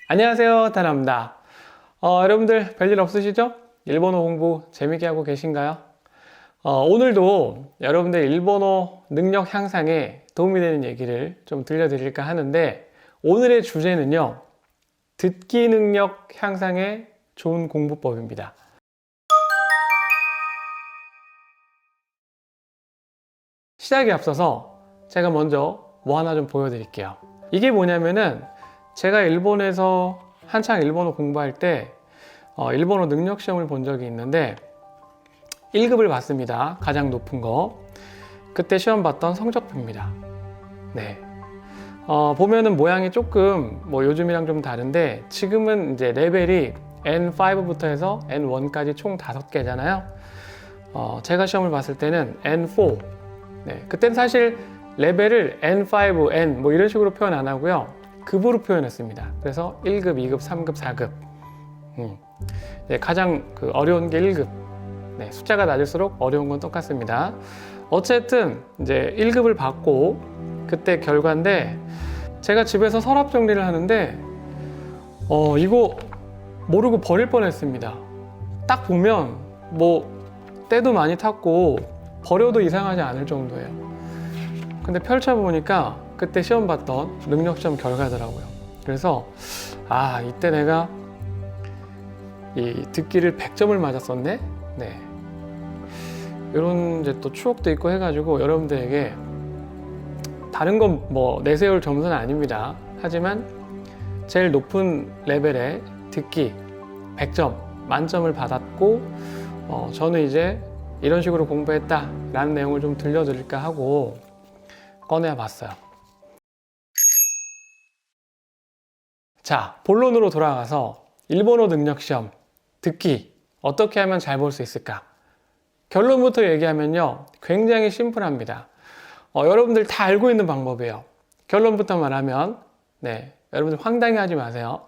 안녕하세요, 다나입니다. 여러분들 별일 없으시죠? 일본어 공부 재밌게 하고 계신가요? 오늘도 여러분들 일본어 능력 향상에 도움이 되는 얘기를 좀 들려드릴까 하는데, 오늘의 주제는요, 듣기 능력 향상에 좋은 공부법입니다. 시작에 앞서서 제가 먼저 뭐 하나 좀 보여드릴게요. 이게 뭐냐면은 제가 일본에서 한창 일본어 공부할 때 일본어 능력 시험을 본 적이 있는데 1급을 봤습니다. 가장 높은 거. 그때 시험 봤던 성적표입니다. 네. 보면은 모양이 조금 뭐 요즘이랑 좀 다른데, 지금은 이제 레벨이 N5부터 해서 N1까지 총 5개잖아요. 제가 시험을 봤을 때는 N4. 네. 그땐 사실 레벨을 N5, N 뭐 이런 식으로 표현 안 하고요, 급으로 표현했습니다. 그래서 1급, 2급, 3급, 4급. 네, 가장 어려운 게 1급. 네, 숫자가 낮을수록 어려운 건 똑같습니다. 어쨌든 이제 1급을 받고 그때 결과인데, 제가 집에서 서랍 정리를 하는데 이거 모르고 버릴 뻔했습니다. 딱 보면 뭐 때도 많이 탔고 버려도 이상하지 않을 정도예요. 근데 펼쳐보니까 그때 시험 봤던 능력시험 결과더라고요. 그래서 이때 내가 이 듣기를 100점을 맞았었네. 네. 이런 이제 또 추억도 있고 해가지고 여러분들에게, 다른 건 뭐 내세울 점수는 아닙니다. 하지만 제일 높은 레벨의 듣기 100점 만점을 받았고, 저는 이제 이런 식으로 공부했다 라는 내용을 좀 들려드릴까 하고 꺼내 봤어요. 자, 본론으로 돌아가서 일본어 능력 시험 듣기 어떻게 하면 잘 볼 수 있을까? 결론부터 얘기하면요, 굉장히 심플합니다. 여러분들 다 알고 있는 방법이에요. 결론부터 말하면, 네, 여러분들 황당해 하지 마세요.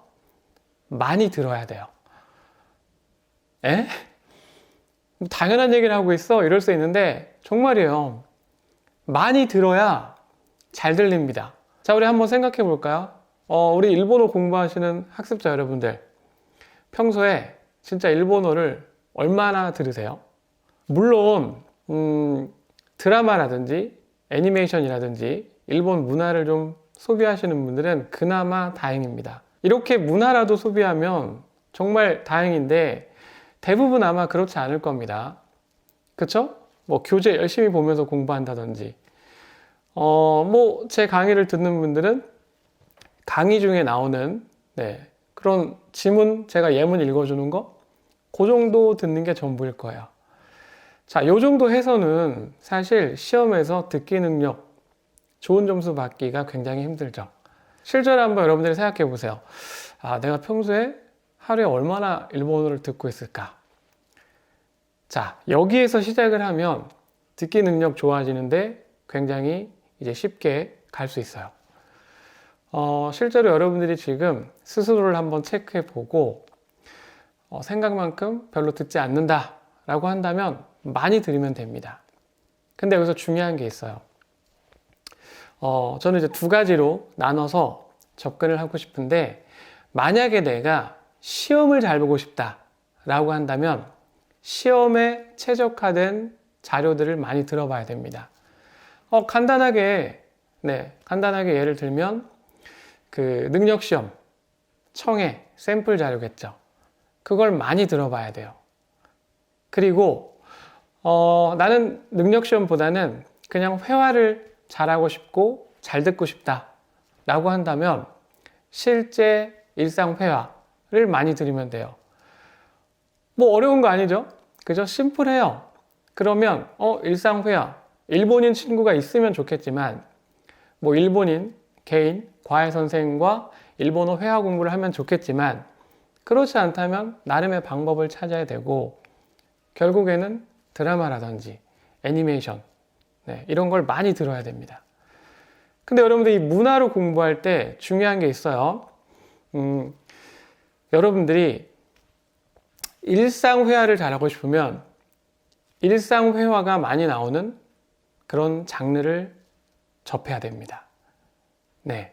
많이 들어야 돼요. 에? 당연한 얘기를 하고 있어? 이럴 수 있는데 정말이에요. 많이 들어야 잘 들립니다. 자, 우리 한번 생각해 볼까요? 우리 일본어 공부하시는 학습자 여러분들, 평소에 진짜 일본어를 얼마나 들으세요? 물론 드라마라든지 애니메이션이라든지 일본 문화를 좀 소비하시는 분들은 그나마 다행입니다. 이렇게 문화라도 소비하면 정말 다행인데, 대부분 아마 그렇지 않을 겁니다. 그쵸? 뭐 교재 열심히 보면서 공부한다든지, 뭐 제 강의를 듣는 분들은 강의 중에 나오는, 네, 그런 지문, 제가 예문 읽어주는 거, 그 정도 듣는 게 전부일 거예요. 자, 요 정도 해서는 사실 시험에서 듣기 능력 좋은 점수 받기가 굉장히 힘들죠. 실제로 한번 여러분들이 생각해 보세요. 내가 평소에 하루에 얼마나 일본어를 듣고 있을까? 자, 여기에서 시작을 하면 듣기 능력 좋아지는데 굉장히 이제 쉽게 갈 수 있어요. 실제로 여러분들이 지금 스스로를 한번 체크해 보고, 생각만큼 별로 듣지 않는다 라고 한다면 많이 들으면 됩니다. 근데 여기서 중요한 게 있어요. 저는 이제 두 가지로 나눠서 접근을 하고 싶은데, 만약에 내가 시험을 잘 보고 싶다 라고 한다면 시험에 최적화된 자료들을 많이 들어봐야 됩니다. 간단하게 예를 들면 능력시험 청해 샘플 자료겠죠. 그걸 많이 들어봐야 돼요. 그리고 나는 능력시험보다는 그냥 회화를 잘하고 싶고 잘 듣고 싶다 라고 한다면 실제 일상 회화를 많이 들으면 돼요. 뭐 어려운 거 아니죠? 그죠? 심플해요. 그러면 일상 회화, 일본인 친구가 있으면 좋겠지만, 뭐 일본인 개인 과외 선생과 일본어 회화 공부를 하면 좋겠지만, 그렇지 않다면 나름의 방법을 찾아야 되고, 결국에는 드라마라든지 애니메이션, 네, 이런 걸 많이 들어야 됩니다. 근데 여러분들 이 문화로 공부할 때 중요한 게 있어요. 여러분들이 일상회화를 잘하고 싶으면 일상회화가 많이 나오는 그런 장르를 접해야 됩니다. 네.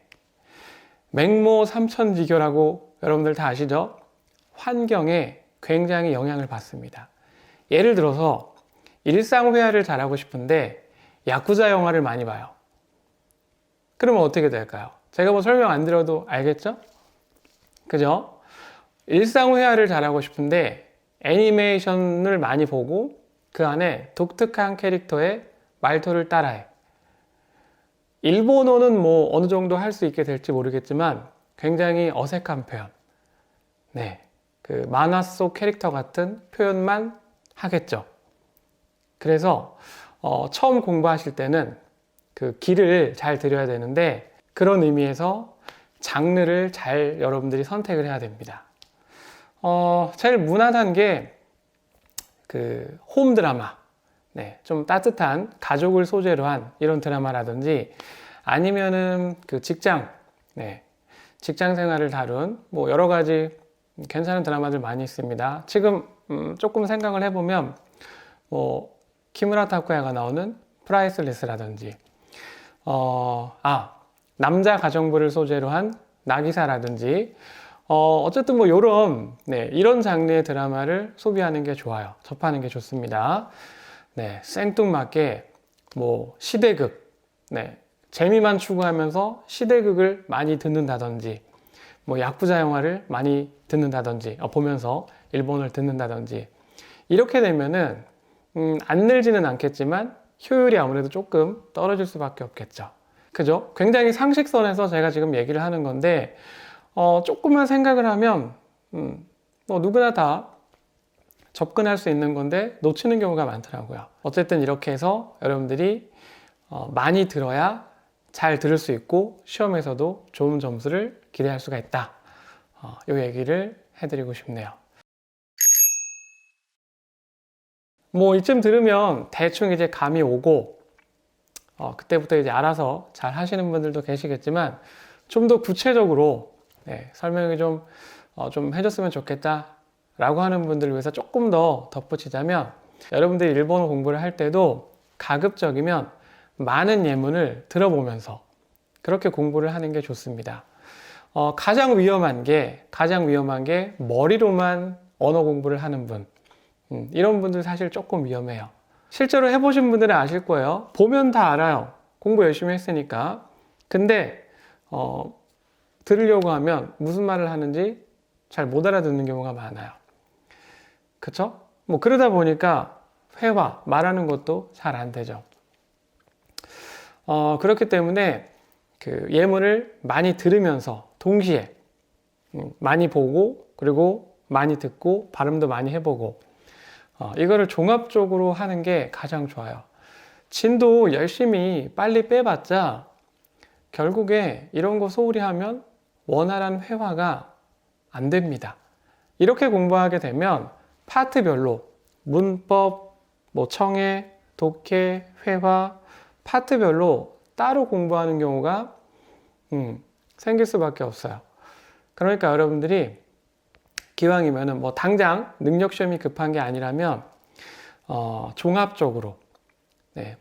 맹모 삼천지교라고 여러분들 다 아시죠? 환경에 굉장히 영향을 받습니다. 예를 들어서 일상회화를 잘하고 싶은데 야쿠자 영화를 많이 봐요. 그러면 어떻게 될까요? 제가 뭐 설명 안 드려도 알겠죠? 그죠? 일상회화를 잘하고 싶은데 애니메이션을 많이 보고 그 안에 독특한 캐릭터의 말투를 따라해. 일본어는 뭐 어느 정도 할 수 있게 될지 모르겠지만 굉장히 어색한 표현. 네. 그 만화 속 캐릭터 같은 표현만 하겠죠. 그래서 처음 공부하실 때는 그 길을 잘 들여야 되는데 그런 의미에서 장르를 잘 여러분들이 선택을 해야 됩니다. 제일 무난한 게 그 홈 드라마. 네, 좀 따뜻한 가족을 소재로 한 이런 드라마라든지 아니면은 그 직장, 네, 직장 생활을 다룬 뭐 여러 가지 괜찮은 드라마들 많이 있습니다. 지금 조금 생각을 해보면 뭐 키무라 타쿠야가 나오는 프라이슬리스라든지 남자 가정부를 소재로 한 나기사라든지 어쨌든 뭐 이런 장르의 드라마를 소비하는 게 좋아요. 접하는 게 좋습니다. 네, 생뚱맞게 뭐 시대극, 네, 재미만 추구하면서 시대극을 많이 듣는다든지 뭐 야쿠자 영화를 많이 듣는다든지 보면서 일본어를 듣는다든지 이렇게 되면은 안 늘지는 않겠지만 효율이 아무래도 조금 떨어질 수밖에 없겠죠. 그죠? 굉장히 상식선에서 제가 지금 얘기를 하는 건데 조금만 생각을 하면 뭐 누구나 다 접근할 수 있는 건데 놓치는 경우가 많더라고요. 어쨌든 이렇게 해서 여러분들이 많이 들어야 잘 들을 수 있고 시험에서도 좋은 점수를 기대할 수가 있다. 이 얘기를 해드리고 싶네요. 뭐 이쯤 들으면 대충 이제 감이 오고 그때부터 이제 알아서 잘 하시는 분들도 계시겠지만 좀 더 구체적으로 설명이 좀 해줬으면 좋겠다 라고 하는 분들을 위해서 조금 더 덧붙이자면 여러분들이 일본어 공부를 할 때도 가급적이면 많은 예문을 들어보면서 그렇게 공부를 하는 게 좋습니다. 가장 위험한 게 머리로만 언어 공부를 하는 분 이런 분들 사실 조금 위험해요. 실제로 해보신 분들은 아실 거예요. 보면 다 알아요. 공부 열심히 했으니까. 근데 들으려고 하면 무슨 말을 하는지 잘 못 알아듣는 경우가 많아요. 그쵸? 뭐 그러다 보니까 회화, 말하는 것도 잘 안 되죠. 그렇기 때문에 그 예문을 많이 들으면서 동시에 많이 보고 그리고 많이 듣고 발음도 많이 해보고 이거를 종합적으로 하는 게 가장 좋아요. 진도 열심히 빨리 빼봤자 결국에 이런 거 소홀히 하면 원활한 회화가 안 됩니다. 이렇게 공부하게 되면 파트별로 문법, 뭐 청해, 독해, 회화 파트별로 따로 공부하는 경우가 생길 수밖에 없어요. 그러니까 여러분들이 기왕이면은 뭐 당장 능력 시험이 급한 게 아니라면 종합적으로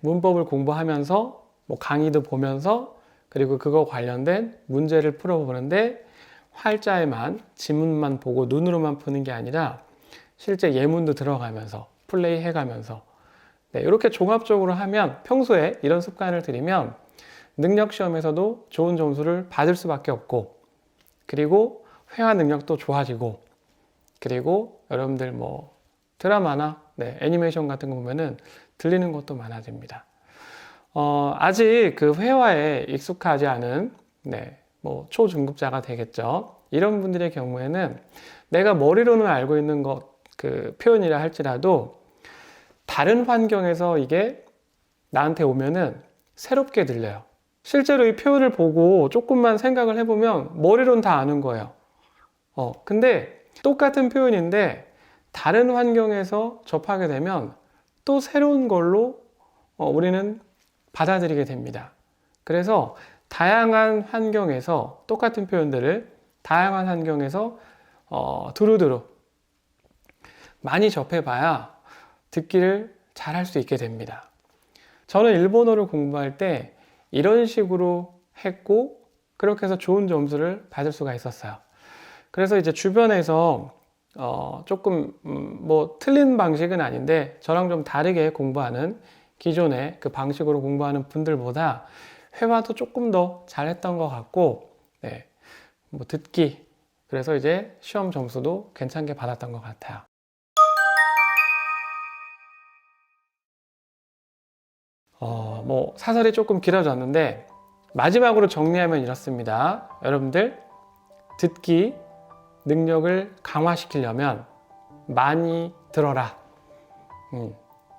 문법을 공부하면서 뭐 강의도 보면서 그리고 그거 관련된 문제를 풀어보는데 활자에만 지문만 보고 눈으로만 푸는 게 아니라 실제 예문도 들어가면서 플레이 해가면서 이렇게 종합적으로 하면 평소에 이런 습관을 들이면 능력 시험에서도 좋은 점수를 받을 수밖에 없고 그리고 회화 능력도 좋아지고 그리고 여러분들 뭐 드라마나 애니메이션 같은 거 보면은 들리는 것도 많아집니다. 아직 그 회화에 익숙하지 않은 뭐 초중급자가 되겠죠. 이런 분들의 경우에는 내가 머리로는 알고 있는 것 그 표현이라 할지라도 다른 환경에서 이게 나한테 오면은 새롭게 들려요. 실제로 이 표현을 보고 조금만 생각을 해보면 머리로는 다 아는 거예요. 근데 똑같은 표현인데 다른 환경에서 접하게 되면 또 새로운 걸로 우리는 받아들이게 됩니다. 그래서 다양한 환경에서 똑같은 표현들을 다양한 환경에서 두루두루 많이 접해봐야 듣기를 잘 할 수 있게 됩니다. 저는 일본어를 공부할 때 이런 식으로 했고 그렇게 해서 좋은 점수를 받을 수가 있었어요. 그래서 이제 주변에서 조금 뭐 틀린 방식은 아닌데 저랑 좀 다르게 공부하는 기존의 그 방식으로 공부하는 분들보다 회화도 조금 더 잘했던 것 같고, 네, 뭐 듣기, 그래서 이제 시험 점수도 괜찮게 받았던 것 같아요. 뭐 사설이 조금 길어졌는데 마지막으로 정리하면 이렇습니다. 여러분들 듣기 능력을 강화시키려면 많이 들어라.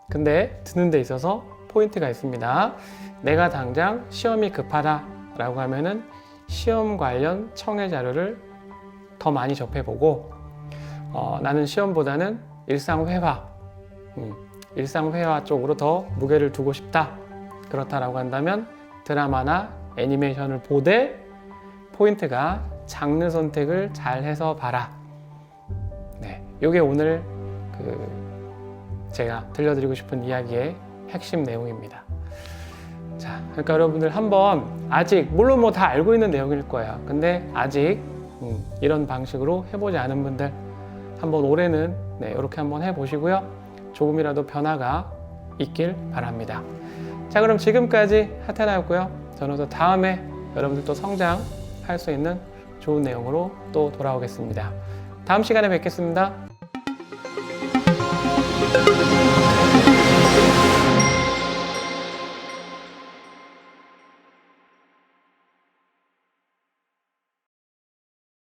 근데 듣는 데 있어서 포인트가 있습니다. 내가 당장 시험이 급하다 라고 하면은 시험 관련 청해 자료를 더 많이 접해보고, 나는 시험보다는 일상회화, 일상회화 쪽으로 더 무게를 두고 싶다. 그렇다라고 한다면 드라마나 애니메이션을 보되 포인트가 장르 선택을 잘 해서 봐라. 네, 이게 오늘 제가 들려드리고 싶은 이야기의 핵심 내용입니다. 자, 그러니까 여러분들 한번 아직 물론 뭐 다 알고 있는 내용일 거예요. 근데 아직 이런 방식으로 해보지 않은 분들 한번 올해는 네, 이렇게 한번 해보시고요. 조금이라도 변화가 있길 바랍니다. 자, 그럼 지금까지 하테나였고요. 저는 또 다음에 여러분들 또 성장할 수 있는 좋은 내용으로 또 돌아오겠습니다. 다음 시간에 뵙겠습니다.